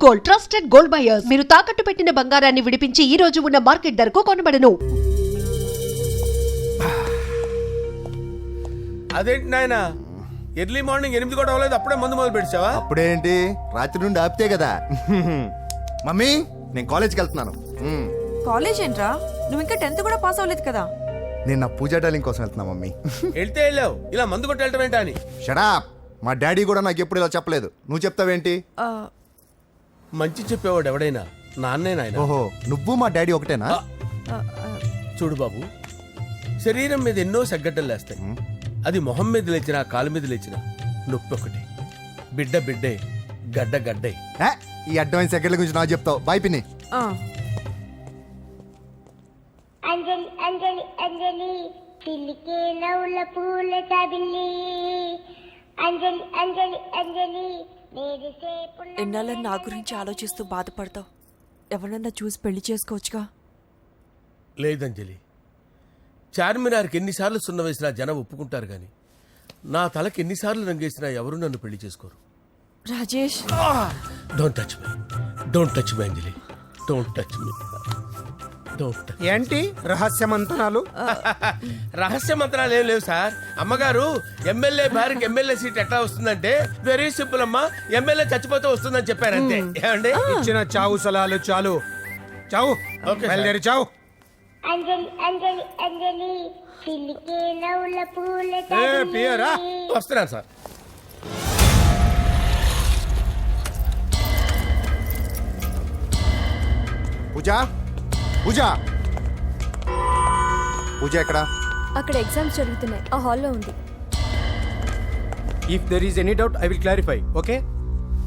Gold, trusted gold buyers. మీరు తాకట్టు పెట్టిన బంగారాన్ని విడిపించి ఈ రోజు ఉన్న మార్కెట్ ధరకు కొనబడను. అదేంటి నాయన ఎర్లీ మార్నింగ్ 8 కూడా అవ్వలేదు, అప్పుడే మందు మొదలు పెట్టావా? అప్పుడేంటి, రాత్రి నుండి ఆపితే కదా. మమ్మీ, నేను కాలేజ్కి వెళ్తున్నాను. కాలేజ్ ఏంట్రా? నువ్వు ఇంకా 10th కూడా పాస్ అవ్వలేదు కదా. నేను నా పూజా డాలింగ్ కోసం వెళ్తున్నా మమ్మీ. వెళ్తే వెళ్ళావు, ఇలా మందు కొట్టి వెళ్ళటం ఏంటా అని. షడా, మా డాడీ కూడా నాకు ఎప్పుడు ఇలా చెప్పలేదు. నువ్వు చెప్తావేంటి? మంచి చెప్పేవాడు ఎవడైనా నాన్నే నాయన. ఓహో, నువ్వు మా డాడీ ఒకటేనా? చూడు బాబు, శరీరం మీద ఎన్నో సగ్గడ్డలు లేస్తాయి. అది మొహం మీద లేచినా కాలు మీద లేచినా నొప్పి ఒకటి. బిడ్డ బిడ్డే, గడ్డ గడ్డే. ఈ అడ్వాన్స్ సెకండ్ల గురించి నాకు చెప్తావు. బాయ్ పిన్ని. అంజలి అంజలి అంజలి పిల్లికే నవ్వుల పూల తబిల్లి అంజలి అంజలి అంజలి ఎన్నాళ్ళని నా గురించి ఆలోచిస్తూ బాధపడతావు? ఎవరన్నా చూసి పెళ్లి చేసుకోవచ్చుగా. లేదంజలి, చార్మినార్కి ఎన్నిసార్లు సున్న వేసినా జనం ఒప్పుకుంటారు గాని నా తలకి ఎన్నిసార్లు రంగేసినా ఎవరు నన్ను పెళ్లి చేసుకోరు. Rajesh, don't touch me, don't touch me Anjali, don't touch me. ఏంటి రహస్య మంత్రాలు? రహస్య మంత్రాలు ఏం లేవు సార్. అమ్మగారు ఎమ్మెల్యే భార్యకి ఎమ్మెల్యే సీట్ ఎట్లా వస్తుందంటే వెరీ సింపుల్ అమ్మా, ఎమ్మెల్యే చచ్చిపోతే వస్తుందని చెప్పారంతే. ఏమండి, ఇచ్చిన చావు సలాలు చాలు. చావు, బయలుదేరి చావు. అంజలి అంజలి అంజలి పిల్లికే నవ్వుల పూల పియరా వస్తున్నాను సార్. పూజ, పూజ, పూజ ఎక్కడ? అక్కడ ఎగ్జామ్స్ జరుగుతున్నాయి, ఆ హాల్లో ఉంది. If there is any doubt I will clarify. Okay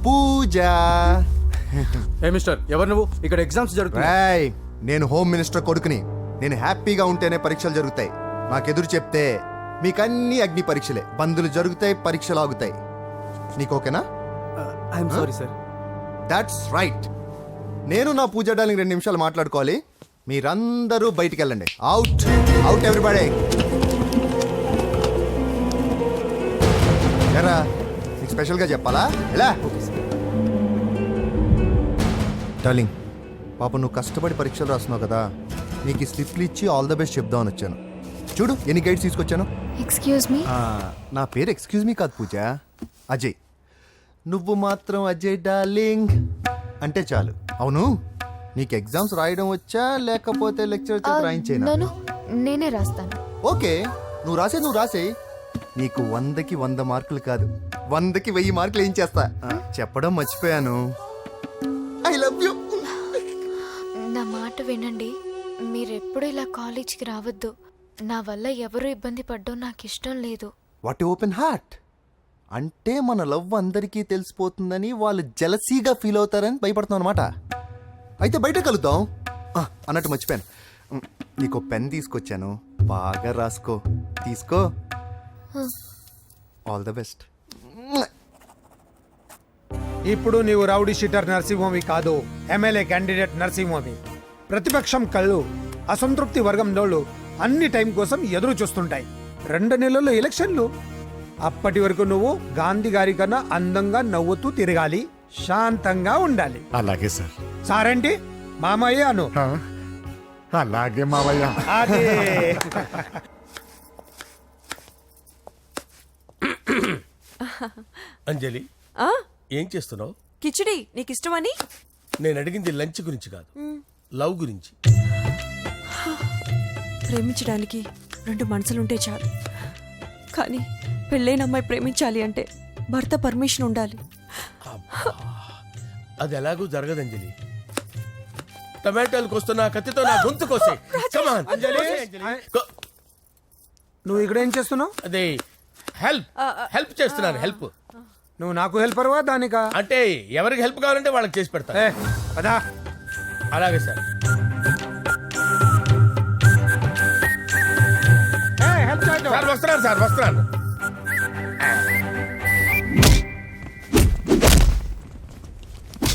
Pooja. ఏ మిస్టర్, ఎవరు నువ్వు? ఇక్కడ ఎగ్జామ్స్ జరుగుతున్నాయి. నేను హోమ్ మినిస్టర్ కొడుకుని. నేను హ్యాపీగా ఉంటేనే పరీక్షలు జరుగుతాయి. నాకెదురు చెప్తే మీకన్నీ అగ్ని పరీక్షలే. బందులు జరుగుతాయి, పరీక్షలు ఆగుతాయి. నీకు ఓకేనా? I'm sorry sir. That's right. నేను నా పూజ డార్లింగ్ 2 నిమిషాలు మాట్లాడుకోవాలి. మీరందరూ బయటికి వెళ్ళండి. Out, out everybody. ఎరా, నీకు స్పెషల్గా చెప్పాలా? ఎలా డార్లింగ్, పాప నువ్వు కష్టపడి పరీక్షలు రాస్తున్నావు కదా, నీకు ఈ స్లిప్లు ఇచ్చి ఆల్ ద బెస్ట్ చెప్దామని వచ్చాను. చూడు ఎన్ని గైడ్స్ తీసుకొచ్చాను. Excuse me. నా పేరు ఎక్స్క్యూజ్ మీ కాదు పూజ, అజయ్. నువ్వు మాత్రం అజయ్ డార్లింగ్ అంటే చాలు. అవును, నీకు ఎగ్జామ్స్ రాయడం వచ్చా లేకపోతే లెక్చర్ చేసి రాయించేనా? నేనే రాస్తాను. ఓకే, నువ్వు రాసే. నీకు 100కి 100 మార్కులు కాదు, 100కి 1000 మార్కులు ఏం చేస్తా. చెప్పడం మర్చిపోయాను, ఐ లవ్ యూ. నా మాట వినండి, మీరెప్పుడు ఇలా కాలేజ్కి రావద్దు. నా వల్ల ఎవరు ఇబ్బంది పడ్డం నాకు ఇష్టం లేదు. వాట్ ఓపెన్ హార్ట్ అంటే మన లవ్ అందరికీ తెలిసిపోతుందని వాళ్ళు జలసీగా ఫీల్ అవుతారని భయపడుతున్నావు అనమాట. అయితే బయట కలుద్దాం. అన్నట్టు మర్చిపోయాను, నీకు పెన్ తీసుకొచ్చాను, బాగా రాసుకో. తీసుకో. All the best. ఇప్పుడు నీవు రౌడీ షీటర్ నరసింహవి కాదు, ఎమ్మెల్యే క్యాండిడేట్ నరసింహవి. ప్రతిపక్షం కళ్ళు, అసంతృప్తి వర్గం నోళ్ళు అన్ని టైం కోసం ఎదురు చూస్తుంటాయి. 2 నెలల్లో ఎలక్షన్లు. అప్పటి వరకు నువ్వు గాంధీ గారి కన్నా అందంగా నవ్వుతూ తిరగాలి, శాంతంగా ఉండాలి. అలాగే సార్. సారేంటి మామయ్య అను. అలాగే మావయ్య. అదే. అంజలి, ఏం చేస్తున్నావు? కిచిడి నీకు ఇష్టమని. నేను అడిగింది లంచ్ గురించి కాదు, లవ్ గురించి. ప్రేమించడానికి 2 మనసులుంటే చాలు, కానీ పెళ్ళైన అమ్మాయి ప్రేమించాలి అంటే భర్త పర్మిషన్ ఉండాలి. అది ఎలాగూ జరగదంజలి. టమాటాలు కోస్తున్నా కత్తితో నా గొంతు కోసే. అంజలి, నువ్వు ఇక్కడ ఏం చేస్తున్నావు? అదే హెల్ప్ చేస్తున్నాను. హెల్ప్. నువ్వు నాకు హెల్పర్వా దానికా? అంటే ఎవరికి హెల్ప్ కావాలంటే వాళ్ళకి చేసి పెడతా. అదా, అలాగే సార్. వస్తున్నాను సార్, వస్తున్నాను.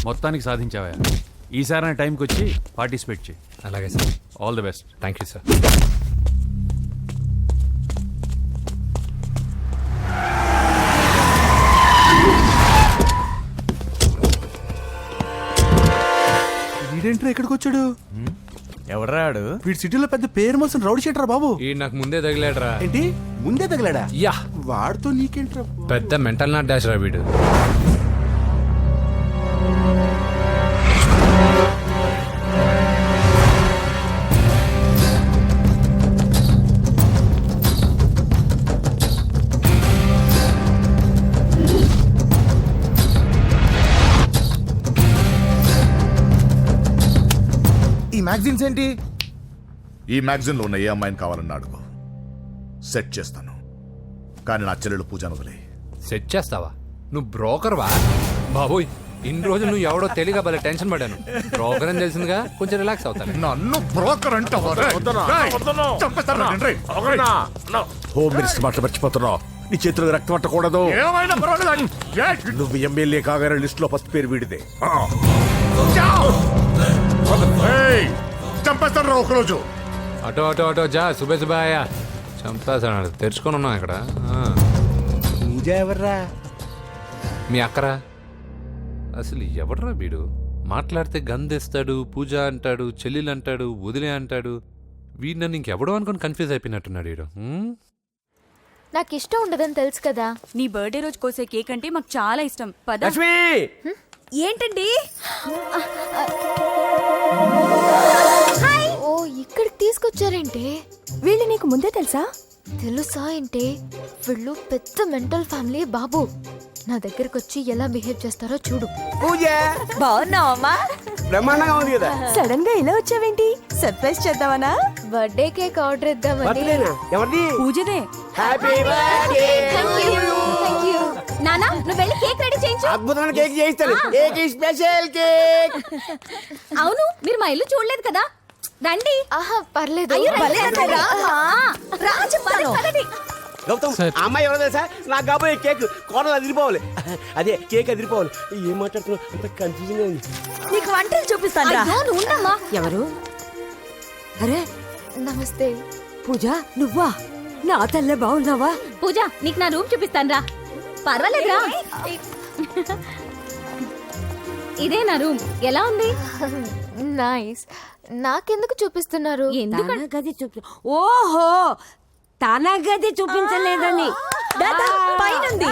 మొత్తానికి సాధించావా? ఈసారి టైంకి వచ్చి పార్టిసిపేట్ చేయి. అలాగే sir. All the best. Thank you sir. వీడేంట్రా ఇక్కడికి వచ్చాడు? ఎవడ్రాడు? వీడి సిటీలో పెద్ద పేరు మోసిన రౌడీ షీటరా బాబు. ఈ నాకు ముందే తగిలాడరా. ఏంటి ముందే తగిలాడా? యా, వాడితో నీకేంట్రా? పెద్ద మెంటల్ నాట్ డాష్ రా వీడు. ఈ మ్యాగజైన్స్ ఏంటి? ఈ మ్యాగజైన్ లో ఉన్న ఏ అమ్మాయిని కావాలని అడుగు, సెట్ చేస్తాను. కానీ నా చెల్లెలు పూజను వదిలే. సెట్ చేస్తావా? నువ్వు బ్రోకర్ వా? బాబోయ్, ఇన్ని రోజులు నువ్వు ఎవడో తెలియక భలే టెన్షన్ పడ్డాను. బ్రోకర్ అని తెలిసిందిగా కొంచెం రిలాక్స్ అవుతాను. నన్ను బ్రోకర్ అంటావా? హోమ్ మినిస్టర్ మాట మర్చిపోతున్నావు. నీ చేతులకు రక్తం పట్టకూడదు. ఏమైనా పర్వాలేదు. నువ్వు ఎమ్మెల్యే కాగానే లిస్ట్ లో ఫస్ట్ పేరు వీడిదే. చంపేస్తాను రా ఒకరోజు. అటో అటో అటో జా, సుబే సుబాయా చంపేస్తాడు. తెరుచుకొని ఉన్నాం ఇక్కడ. పూజ ఎవర్రా? మీ అక్కరా? అసలు ఎవడరా వీడు? మాట్లాడితే గంధేస్తాడు, పూజ అంటాడు, చెల్లెలు అంటాడు, వదిలే అంటాడు. వీడు నన్ను ఇంకెవడో అనుకుని కన్ఫ్యూజ్ అయిపోయినట్టున్నాడు వీడు. నాకు ఇష్టం ఉండదని తెలుసు కదా. నీ బర్త్డే రోజు కోసే కేక్ అంటే మాకు చాలా ఇష్టం. పద. ఏంటండి? ఓ, ఇక్కడికి తీసుకొచ్చారేంటే? వీళ్ళు నీకు ముందే తెలుసా? తెలుసా ఏంటే? వీళ్ళు పెద్ద మెంటల్ ఫ్యామిలీ బాబు. నా దగ్గరకు వచ్చి ఎలా బిహేవ్ చేస్తారో చూడు. పూజ బాగున్నావమ్మా? బ్రహ్మాండంగా ఉంది కదా. సడన్ గా ఇలా వచ్చావేంటి? సర్ప్రైజ్ చేద్దామనా? బర్త్డే కేక్ ఆర్డర్ ఇద్దామని. ఎవరిది? పూజదే. Happy birthday. Thank you. నానా, నువ్వు వెళ్ళి కేక్ రెడీ చేయించు. అద్భుతమైన కేక్ చేయిస్తాను. Cake special cake. అవును, మీరు మా ఇల్లు చూడలేదు కదా? రండి. ఆహా, పర్లేదు. గౌతమ్, ఆ అమ్మాయి ఎవరో తెలుసా? నాకు కాబోయే కేక్ కోడలు అదిరిపోవాలి. అదే కేక్ అదిరిపోవాలి. ఏం మాట్లాడుతున్నావు? అంత కన్ఫ్యూజన్ గా ఉంది. నీకు వంటలు చూపిస్తాను. ఎవరు? అరే నమస్తే. పూజ, నువ్వా? నా తల్లే బాగున్నావా? పూజ, నీకు నా రూమ్ చూపిస్తాను రా. పర్వాలేదురా. ఇదే నా రూమ్. ఎలా ఉంది? నైస్. నాకెందుకు చూపిస్తున్నారు? గది చూపి. ఓహో, తన గది చూపించలేదని. పైనుంది.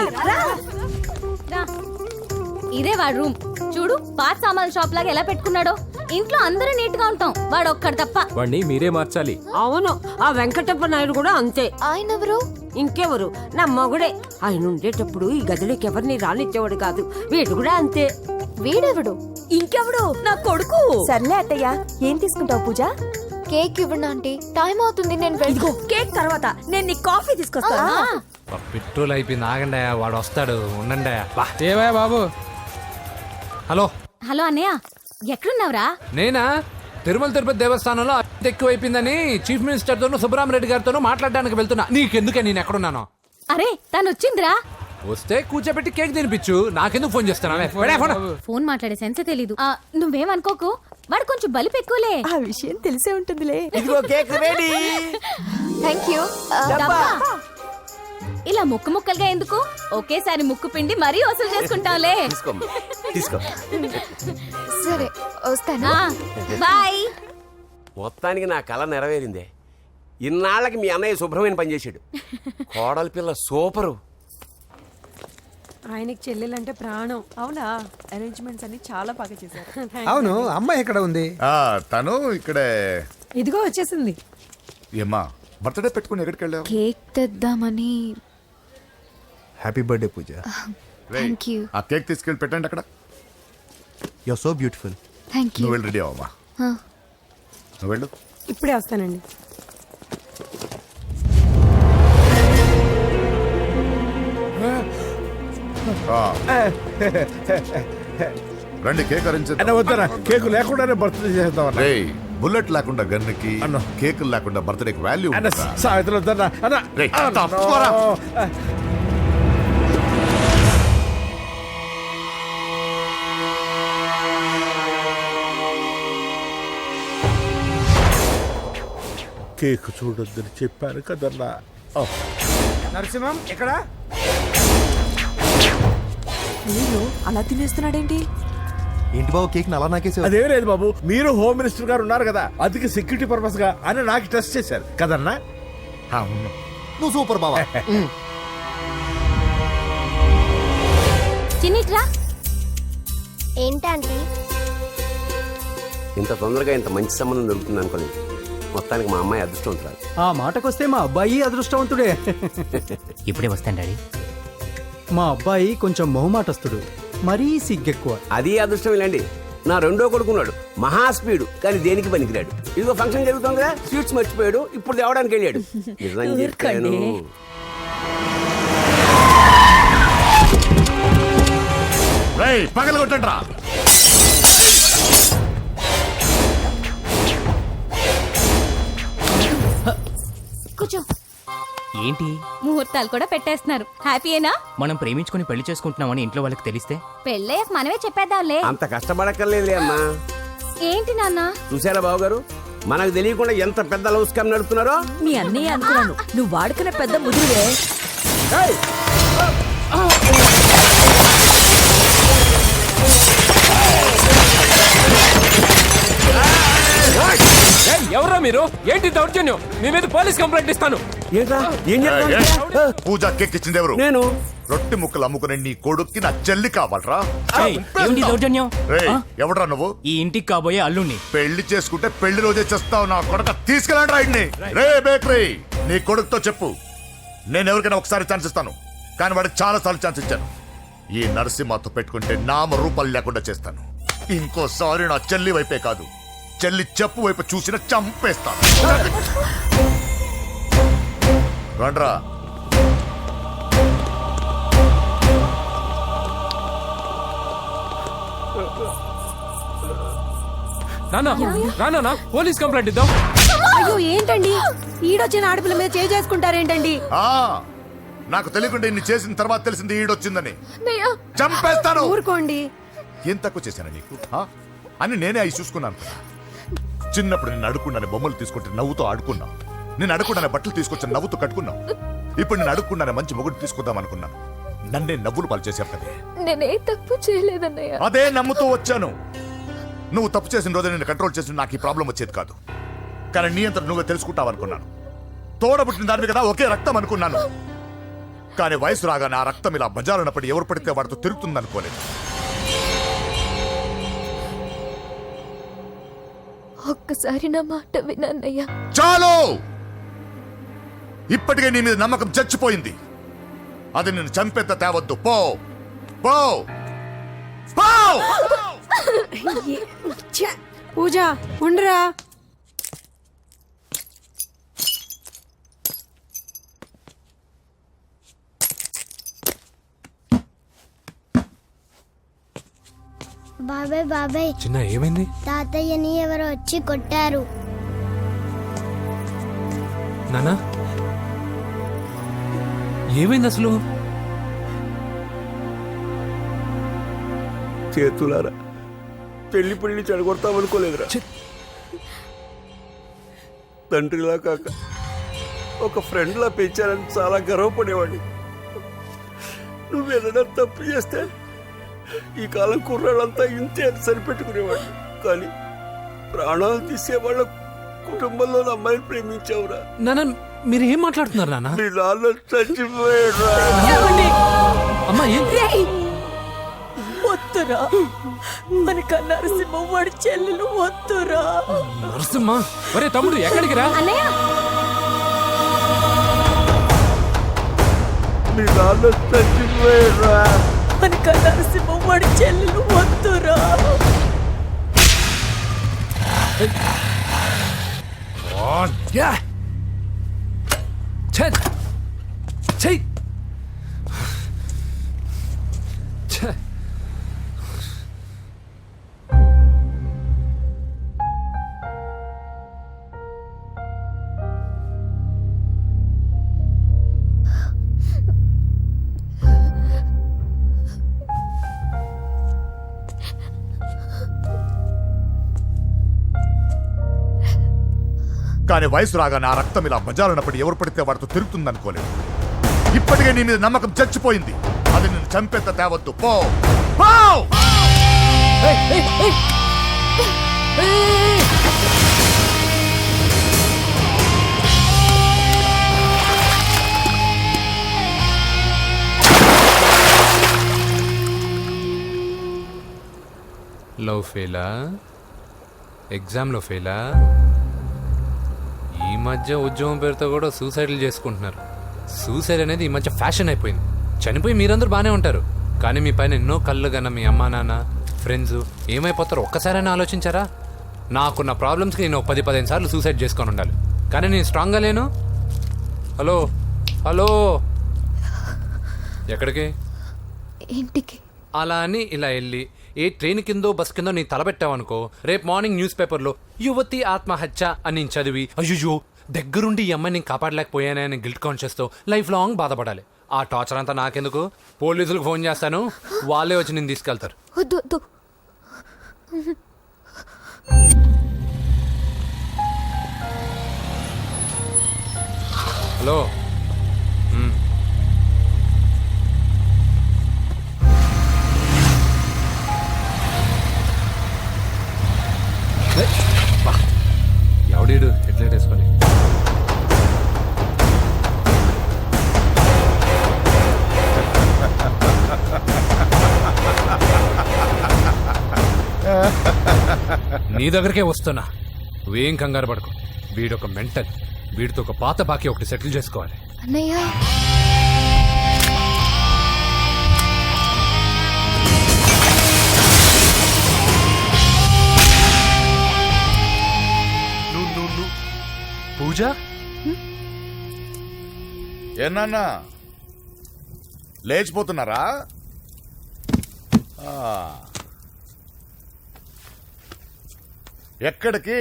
ఇదే వాడు రూమ్. చూడు, పాత సామాన్ షాప్ లాగా ఎలా పెట్టుకున్నాడో. ఇంట్లో అందరూ నీట్ గా ఉంటాం, వాడు ఒక్కడు తప్ప. వాడిని మీరే మార్చాలి. అవును, ఆ వెంకటప్ప నాయుడు కూడా అంతే. ఆయన ఎవరు? ఇంకెవరు? నా మగుడే. ఆయన ఉండేటప్పుడు ఈ గదిలోకి ఎవరిని రానిచ్చేవాడు కాదు. వీడు కూడా అంతే. వీడెవడు? ఇంకెవడు? నా కొడుకు. సర్లే అత్తయ్య, ఏం తీసుకుంటావు పూజ? కేక్ ఇవ్వండి ఆంటీ, టైం అవుతుంది. నేను ఇదిగో కేక్ తర్వాత నేను నీకు కాఫీ తీసుకొస్తాను. పెట్రోల్ అయిపోయింది. ఆగండి, వాడు వస్తాడు. ఉండండి. ఏవా బాబు. హలో హలో అన్నయ్య, ఎక్కడున్నావురా? నేనా? తిరుమల తిరుపతి దేవస్థానంలో ఎక్కువైపోయిందని చీఫ్ మినిస్టర్ తోనూ సుబ్రహ్మరెడ్డి గారితోనూ మాట్లాడడానికి వెళ్తున్నా. నీకెందుకే నేను ఎక్కడున్నాను? అరే, తను వచ్చిందిరా. వస్తే కూర్చోబెట్టి కేక్ తినిపించు. నాకెందుకు ఫోన్ చేస్తున్నావే? ఫోన్ మాట్లాడే సెన్స్ తెలీదు. నువ్వేమనుకోకు, వాడు కొంచెం బలిపు ఎక్కువలే. ఆ విషయం తెలిసే ఉంటుందిలే. ఇదిగో కేక్ రెడీ. Thank you. ఇలా ముక్కు ముక్కలుగా ఎందుకు? ఒకేసారి ముక్కు పిండి మరీ వసూలు చేసుకుంటావులే. తీసుకో. సరే, వస్తాను. బాయ్. మొత్తానికి నా కళ నెరవేరిందే. ఇన్నాళ్ళకి మీ అన్నయ్య శుభ్రమైన పనిచేసాడు. కోడలి పిల్ల సూపరు. ఆయనకి చెల్లెలంటే ప్రాణం. అవునా? అరేంజ్మెంట్స్ అన్ని చాలా బాగా చేశారు. అవును, అమ్మాయి ఎక్కడ ఉంది? తను ఇక్కడే. ఇదిగో వచ్చేసింది. ఏమ్మా, బర్త్డే పెట్టుకుని ఎక్కడికి వెళ్ళావు? కేక్ తెద్దామని. Happy birthday Pooja. Thank you. ఆ కేక్ తీసుకెళ్ళి పెట్టండి అక్కడ. You are so beautiful. Thank you. నువ్వు వెళ్ళి రెడీ అవ్వమ్మా. నువ్వు వెళ్ళు. ఇప్పుడే వస్తానండి. రండి, కేక్ అరేంజ్ వద్దరా, కేక్ లేకుండానే బర్త్డే చేద్దాం. బుల్లెట్ లేకుండా గన్నుకి, కేకులు లేకుండా బర్త్డేకి వాల్యూ. సాయంత్రం వద్దన్నా. కేక్ చూడొద్దని చెప్పాను కదన్నా. నరసింహం ఎక్కడ? అలా తినేస్తున్నాడేంటి? ఏంటి బాబు కేక్ అలా నాకేసావు? అదేం లేదు బాబు, మీరు హోమ్ మినిస్టర్ గారు ఉన్నారు కదా, అందుకే సెక్యూరిటీ పర్పస్ గా అని నాకు టెస్ట్ చేశారు కదన్నా. అవును. నువ్వు సూపర్ బాబా. చిన్నిట్రా. ఏంటంటే ఇంత తొందరగా ఇంత మంచి సంబంధం దొరుకుతుంది అనుకోలేదు. మొత్తానికి మా అమ్మాయి అదృష్టవంతురాలు. ఆ మాటకొస్తే మా అబ్బాయి అదృష్టవంతుడే. ఇప్పుడే వస్తాను డాడీ. మా అబ్బాయి కొంచెం మొహమాటస్తుడు, మరీ సిగ్గెక్కువ. అది అదృష్టం ఇలాండి. నా రెండో కొడుకున్నాడు, మహా స్పీడు, కానీ దేనికి పనికిరాడు. ఇదిగో ఫంక్షన్ జరుగుతుంది కదా, స్వీట్స్ మర్చిపోయాడు, ఇప్పుడు తేవడానికి వెళ్ళాడు. నిజం చెప్పాను. పగల కొట్టండ్రా. కూర్చో. ఏంటి ముహూర్తాలు కూడా పెట్టేస్తున్నారు. హ్యాపీయేనా? మనం ప్రేమించుకుని పెళ్లి చేసుకుంటున్నామని ఇంట్లో వాళ్ళకి తెలిస్తే? పెళ్ళయ్యాక మనమే చెప్పేద్దాంలే. అంత కష్టపడక్కర్లేదులే అమ్మా. ఏంటి నాన్న? చూసారా బాబు గారు, మనకు తెలియకుండా ఎంత పెద్ద లవ్ స్కామ్ నడుపుతున్నారో. మీ అన్నయ్య అనుకున్నాను, నువ్వు వాడుకునే పెద్ద ముదురువే. ఎవరా మీరు? ఏంటి దౌర్జన్యం? మీ మీద పోలీస్ కంప్లైంట్ ఇస్తాను. పూజ కేక్ ఇచ్చింది ఎవరు? నేను. రొట్టె ముక్కలు అమ్ముకునే నీ కొడుక్కి నా చెల్లి కావాలరా? ఏంటి దౌర్జన్యం? ఎవడ్రా నువ్వు? ఈ ఇంటికి కాబోయే అల్లుణ్ణి. పెళ్లి చేసుకుంటే పెళ్లి రోజే చేస్తావు నా కొడుక. తీసుకెళ్ళండి రాయిడ్ని. రే బేకరీ, నీ కొడుకుతో చెప్పు, నేను ఎవరికైనా ఒకసారి ఛాన్స్ ఇస్తాను, కానీ వాడికి చాలా సార్లు ఛాన్స్ ఇచ్చాను. ఈ నరసింహతో పెట్టుకుంటే నామ రూపాలు లేకుండా చేస్తాను. ఇంకోసారి నా చెల్లి వైపే కాదు, చెల్లి చెప్పు వైపు చూసిన చంపేస్తాను. రండ్రా. నాన్న పోలీస్ కంప్లైంట్ ఇద్దాం. అయ్యో ఏంటండి, ఈడొచ్చిన ఆడపిల్ల మీద చేసుకుంటారేంటండి? నాకు తెలియకుండా ఇన్ని చేసిన తర్వాత తెలిసింది ఈడొచ్చిందని. చంపేస్తాను. ఊరుకోండి. ఏం తక్కువ చేశాను నీకు అని నేనే అవి చూసుకున్నాను. చిన్నప్పుడు నేను అడుక్కున్నాను బొమ్మలు తీసుకుంటే నవ్వుతో ఆడుకున్నావు. నేను అడుక్కున్నాను బట్టలు తీసుకొచ్చి నవ్వుతో కట్టుకున్నావు. ఇప్పుడు నేను అడుక్కున్నాను మంచి మొగుడు తీసుకుందాం అనుకున్నాను. నన్నే నవ్వులు పాలు చేశావు కదే. నేనే తప్పు చేయలేదన్నయ్య. అదే నమ్ముతూ వచ్చాను. నువ్వు తప్పు చేసిన రోజు నేను కంట్రోల్ చేసిన నాకు ఈ ప్రాబ్లం వచ్చేది కాదు. కానీ నీ అంతా నువ్వే తెలుసుకుంటావు అనుకున్నాను. తోడబుట్టిన దాని కదా ఒకే రక్తం అనుకున్నాను. కానీ వయసు రాగానే ఆ రక్తం ఇలా బజారునప్పుడు ఎవరు పడితే వాడితో తిరుగుతుంది అనుకోలేదు. ఒక్కసారి నా మాట వినన్నయ్య. చాలు. ఇప్పటికే నీ మీద నమ్మకం చచ్చిపోయింది. అది నేను చంపేంత తేవద్దు. పో పో పో. పూజ ఉండరా. బాబాయ్ బాబాయ్, చిన్న ఏమైంది? తాతయ్యని ఎవరో వచ్చి కొట్టారు. నానా ఏమైంది అసలు? చేతులారా పెళ్లి పెళ్లి చెడగొడతామనుకోలేదురా. తండ్రిలా కాక ఒక ఫ్రెండ్లా పెంచారని చాలా గర్వపడేవాడిని. నువ్వేదైనా తప్పు చేస్తే ఈ కాలం కుర్రాళ్ళంతా ఇంతే అని సరిపెట్టుకునేవాడిని. కానీ ప్రాణాలు తీసేవాళ్ళ కుటుంబంలో అమ్మాయిని ప్రేమించావురా. నాన్న మీరు ఏం మాట్లాడుతున్నారు నాన్న? మీ నాన్న చచ్చిపోయాడు. అమ్మా వద్దురా, మనక నరసింహ వాడి చెల్లెలు వద్దురా. నరసింహ ఒరే తమ్ముడు ఎక్కడికి రా. మీ నాన్న చచ్చిపోయాడు. మనక నరసింహ వాడి చెల్లెలు వద్దురా. కానీ వయసు రాగానే ఆ రక్తం ఇలా బజారునప్పుడు ఎవరు పడితే వాడితో తిరుగుతుంది అనుకోలేదు. ఇప్పటికే నీ మీద నమ్మకం చచ్చిపోయింది. అది నేను చంపేంత తేవద్దు. పో పో. లవ్ ఫెయిలా? ఎగ్జామ్లో ఫెయిలా? ఈ మధ్య ఉద్యోగం పేరుతో కూడా సూసైడ్లు చేసుకుంటున్నారు. సూసైడ్ అనేది ఈ మధ్య ఫ్యాషన్ అయిపోయింది. చనిపోయి మీరందరూ బాగానే ఉంటారు, కానీ మీ పైన ఎన్నో కళ్ళు కన్నా మీ అమ్మా నాన్న ఫ్రెండ్స్ ఏమైపోతారో ఒక్కసారైనా ఆలోచించారా? నాకున్న ప్రాబ్లమ్స్కి నేను 10-15 సార్లు సూసైడ్ చేసుకొని ఉండాలి, కానీ నేను స్ట్రాంగ్గా లేను. హలో హలో, ఎక్కడికి? ఇంటికి. అలా అని ఇలా వెళ్ళి ఏ ట్రైన్ కిందో బస్ కిందో నీ తలబెట్టావనుకో, రేపు మార్నింగ్ న్యూస్ పేపర్లో యువతి ఆత్మహత్య అని నేను చదివి అయ్యో దగ్గరుండి ఈ అమ్మాయిని నేను కాపాడలేకపోయానే అని గిల్ట్ కాన్షియస్తో లైఫ్ లాంగ్ బాధపడాలి. ఆ టార్చర్ అంతా నాకెందుకు? పోలీసులకు ఫోన్ చేస్తాను, వాళ్ళే వచ్చి నేను తీసుకెళ్తారు. వద్దు వద్దు. హలో. ఎవడీడు హెడ్లైట్ వేసుకొని? నీ దగ్గరికే వస్తున్నా, నువ్వేం కంగారు పడకు. వీడొక మెంటల్, వీడితో ఒక పాత బాకీ ఒకటి సెటిల్ చేసుకోవాలి. అన్నయ్య పూజ, ఏనా లేచిపోతున్నారా? ఎక్కడికి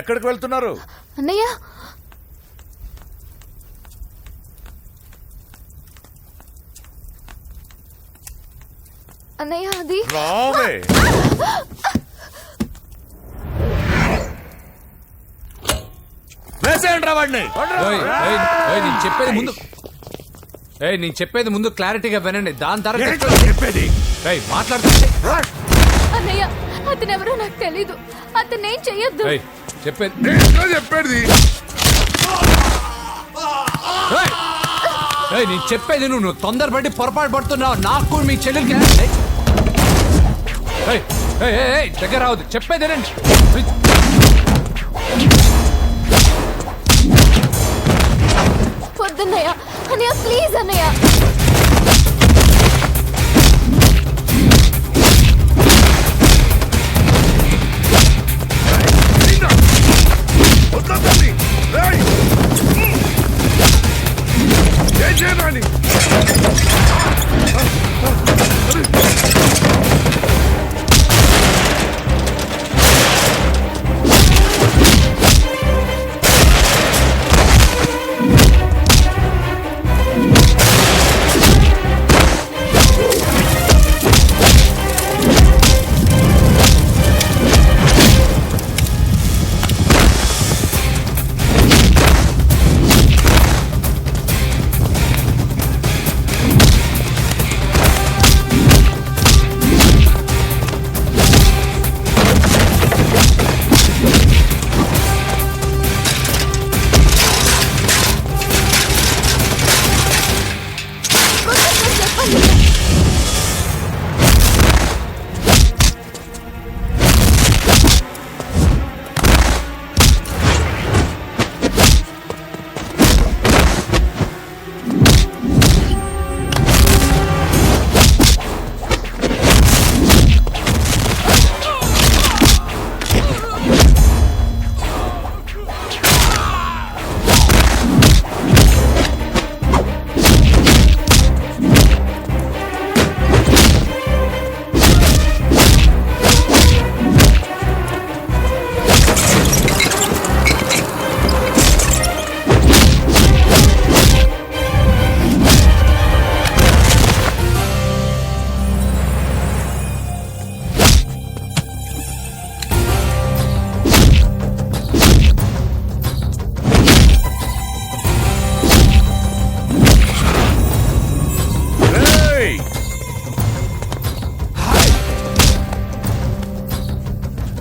ఎక్కడికి వెళ్తున్నారు? అన్నయ్య అన్నయ్య అది రావే. నేను చెప్పేది ముందు క్లారిటీగా వినండి, దాని తర్వాత చెప్పేది మాట్లాడుతుంటే అన్నయ్య అతనెవరో నాకు తెలీదు, అతనేం చెయ్యొద్దు. చెప్పేది చెప్పేది నేను చెప్పేది నువ్వు తొందరపడి పొరపాటు పడుతున్నావు. నాకు మీ చెల్లెలకి దగ్గర రావద్దు, చెప్పేదేనండి. వద్దన్నయ్య, అన్నయ్య ప్లీజ్ అన్నయ్య.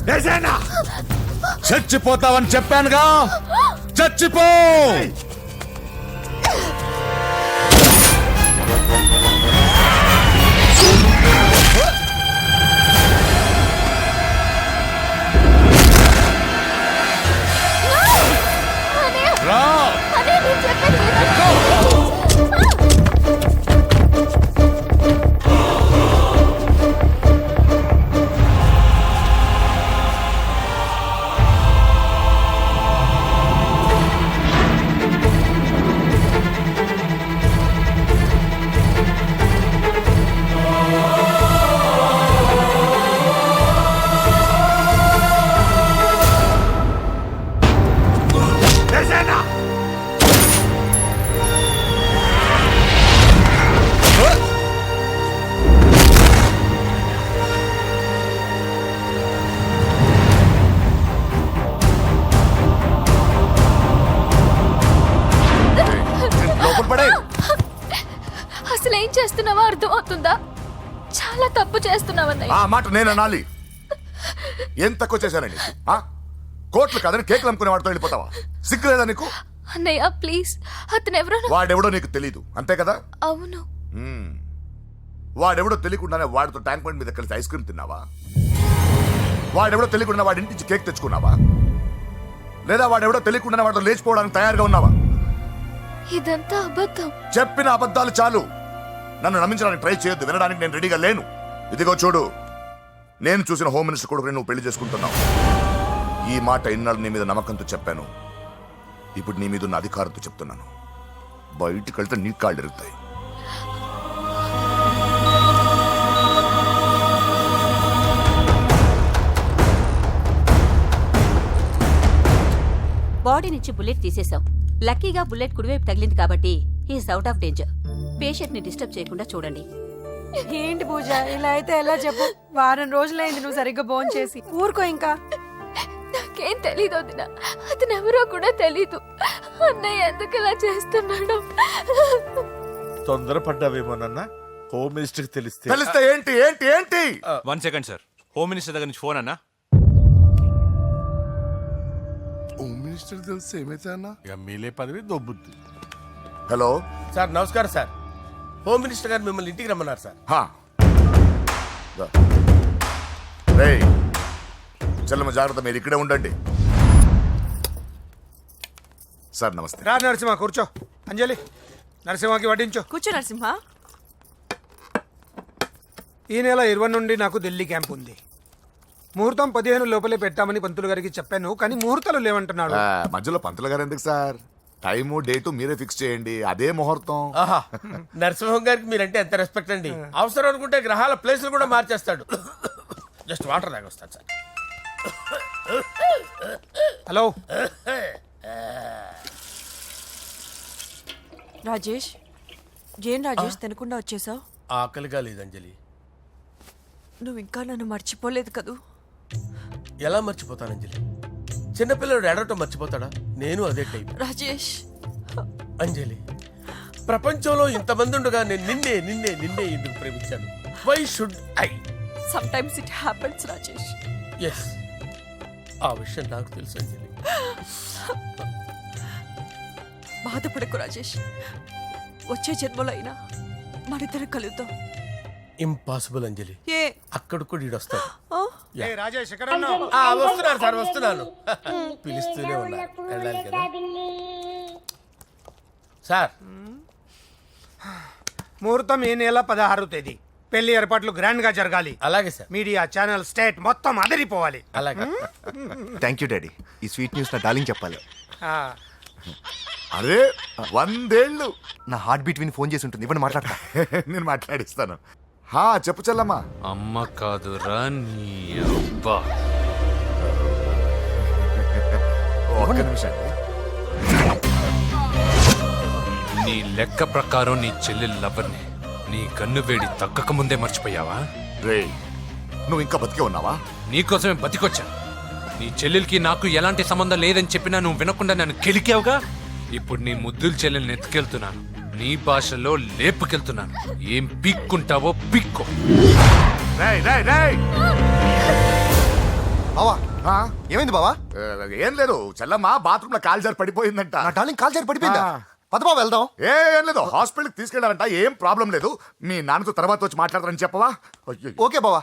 వేసేనా? చచ్చిపోతావని చెప్పానుగా, చచ్చిపో. రా. వేసేనా? లోపల పడే. అసలు ఏం చేస్తున్నావో అర్థం అవుతుందా? చాలా తప్పు చేస్తున్నావన్నయ్య. ఆ మాట నేను అనాలి? ఏం తక్కువ చేశానండి? కోట్లు కాదని కేకులు అమ్ముకునే వాడితో వెళ్ళిపోతావా? సిగ్గు లేదా నీకు? అన్నయ్య ప్లీజ్, అతను ఎవరో వాడెవడో నీకు తెలీదు అంతే కదా? అవును. వాడెవడో తెలియకుండానే వాడితో ట్యాంక్ బండ్ మీద కలిసి ఐస్ క్రీమ్ తిన్నావా? వాడెవడో తెలియకుండా వాడి ఇంటి నుంచి కేక్ తెచ్చుకున్నావా? లేదా వాడెవడో తెలియకుండానే వాడితో లేచిపోవడానికి తయారుగా ఉన్నావా? ఇదంతా అబద్ధం. చెప్పిన అబద్ధాలు చాలు. నన్ను నమ్మించడానికి ట్రై చేయొద్దు. వినడానికి నేను రెడీగా లేను. ఇదిగో చూడు, నేను చూసిన హోమ్ మినిస్టర్ కొడుకు నువ్వు పెళ్లి చేసుకుంటున్నావు. ఈ మాట ఇన్నాళ్ళు నీ మీద నమ్మకంతో చెప్పాను. ఇప్పుడు నీ మీద ఉన్న అధికారంతో చెప్తున్నాను. బయటికి వెళ్తే నీ కాళ్ళు ఎరుగుతాయి. బాడీ నుంచి బుల్లెట్ తీసేశాం. లక్కీగా బుల్లెట్ కుడివైపు తగిలింది కాబట్టి he's out of danger. Patient ని డిస్టర్బ్ చేయకుండా చూడండి. ఏంటి పూజ, ఇలా అయితే ఎలా చెప్పు? వారం రోజులైంది నువ్వు సరిగ్గా భోజనం చేసి. ఊరుకో ఇంకా. నాకేం తెలీదు వదిన, అతను ఎవరో కూడా తెలీదు. అన్నయ్య ఎందుకు ఇలా చేస్తున్నాడు? తొందరపడ్డావేమోనన్న. హోమ్ మినిస్టర్ తెలిస్తే తెలిస్తే ఏంటి ఏంటి ఏంటి? 1 సెకండ్ సార్, హోమ్ మినిస్టర్ దగ్గర నుంచి ఫోన్ అన్నా. హోమ్ మినిస్టర్ తెలిస్తే ఏమైతే అన్న? ఎమ్మెల్యే పదవి దొబ్బుద్ది. హలో సార్ నమస్కారం సార్. హోమ్ మినిస్టర్ గారు మిమ్మల్ని ఇంటికి రమ్మన్నారు సార్. చెల్లమ్మ జాగ్రత్త, మీరు ఇక్కడే ఉండండి. సార్ నమస్తే. రా నరసింహ, కూర్చో. అంజలి, నరసింహకి వడ్డించు. కూర్చో నరసింహ. ఈ నెల 20 నుండి నాకు ఢిల్లీ క్యాంప్ ఉంది. ముహూర్తం 15 లోపలే పెట్టామని పంతులు గారికి చెప్పాను, కానీ ముహూర్తాలు లేవంటున్నాడు. మధ్యలో పంతులు గారు ఎందుకు సార్? టైము డేటు మీరే ఫిక్స్ చేయండి, అదే ముహూర్తం. ఆహా, నరసింహం గారికి మీరంటే ఎంత రెస్పెక్ట్ అండి. అవసరం అనుకుంటే గ్రహాల ప్లేసులు కూడా మార్చేస్తాడు. జస్ట్ వాటర్ తాగొస్తాడు సార్. హలో రాజేష్, ఏం రాజేష్ తినకుండా వచ్చేసావు? ఆకలిగా లేదు అంజలి. నువ్వు ఇంకా నన్ను మర్చిపోలేదు కదూ? ఎలా మర్చిపోతాను అంజలి? చిన్నపిల్లడు ఏడవటం మర్చిపోతాడా? నేను అదే టైప్. రాజేష్ అంజలి, ప్రపంచంలో ఇంతమంది ఉండగా నేను నిన్నే నిన్నే నిన్నే ఎందుకు ప్రేమించాను? Why should I? Sometimes it happens Rajesh. Yes, ఆ విషయం నాకు తెలుసు అంజలి. బాధపడకు రాజేష్, వచ్చే జన్మలో అయినా మనిద్దరం కలుద్దాం. ఇంపాసిబుల్ అంజలి. ఏ అక్కడ కూడా ఈడొస్తాడు. ఏ రాజేష్, ఎక్కడ ఉన్నావు? వస్తున్నాను సార్, వస్తున్నాను. పిలుస్తూనే ఉన్నారు, వెళ్ళాలి కదా సార్. ముహూర్తం ఈ నెల 16వ తేదీ. పెళ్లి ఏర్పాట్లు గ్రాండ్ గా జరగాలి. అలాగే సార్. మీడియా, ఛానల్, స్టేట్ మొత్తం అదిరిపోవాలి. అలాగే. Thank you daddy. ఈ స్వీట్ న్యూస్ నా డార్లింగ్ చెప్పాలి. అరే 100 ఏళ్ళు. నా హార్ట్ బీట్ విని ఫోన్ చేసి ఉంటుంది. ఇవ్వండి మాట్లాడతా. నేను మాట్లాడిస్తాను. చెప్పు చెల్లమ్మా. అమ్మ కాదురా నీ అబ్బా. ఒక్క నిమిషం. నీ లెక్క ప్రకారం నీ చెల్లెలు లవర్ని నీ కన్ను వేడి తగ్గక ముందే మర్చిపోయావా? రే, నువ్వు ఇంకా బతికే ఉన్నావా? నీకోసమే బతికొచ్చాను. నీ చెల్లెలకి నాకు ఎలాంటి సంబంధం లేదని చెప్పినా నువ్వు వినకుండా నన్ను కెలికావుగా. ఇప్పుడు నీ ముద్దుల చెల్లెల్ని ఎత్తుకెళ్తున్నాను, నీ భాషలో లేపుకెళ్తున్నాను. ఏం పీక్కుంటావో పీక్కో. బావా ఆ? ఏమైంది బావా? ఏం లేదు చెల్లమ్మ బాత్రూమ్ లో కాల్జారి పడిపోయిందంట. నా డార్లింగ్ కాల్ చేరి పడిపోయిందా? ఆ. పద బావ వెళ్దాం. ఏం లేదు హాస్పిటల్కి తీసుకెళ్లారంట. ఏం ప్రాబ్లం లేదు. మీ నాన్నతో తర్వాత వచ్చి మాట్లాడతారని చెప్పవా? అయ్యో. ఓకే బావా